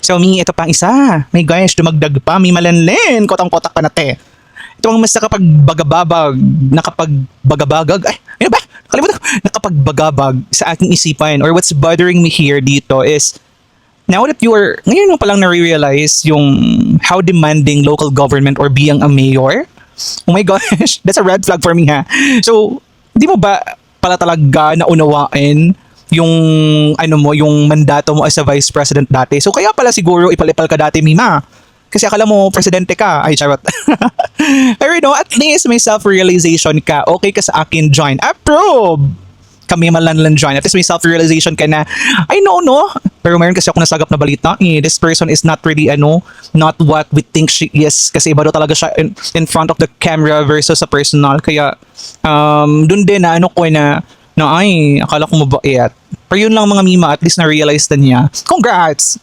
So, mi, ito pang isa. May gosh, dumagdag pa. Mi malanlen. Kotang-kotak pa na te. Ito ang mas nakapagbagabagag. Ay, ano ba? Nakalimutan ko. Nakapagbagabag sa aking isipan. Or what's bothering me here dito is, now that ngayon mo palang na-realize yung how demanding local government or being a mayor. Oh my gosh, that's a red flag for me ha. So, di mo ba pala talaga naunawain yung yung mandato mo as a vice president dati? So, kaya pala siguro ipalipal ka dati, Mima. Kasi akala mo presidente ka. Ay, charot. Pero at least may self-realization ka. Okay ka sa akin, join. Approve! Kami malanlan join. At least may self-realization ka na, I know, no? Pero mayroon kasi ako nasagap na balita. This person is not really, not what we think she is. Kasi iba daw talaga siya in front of the camera versus sa personal. Kaya, dun din na ay, akala ko mabait. Pero yun lang mga Mima, at least na-realize na niya. Congrats!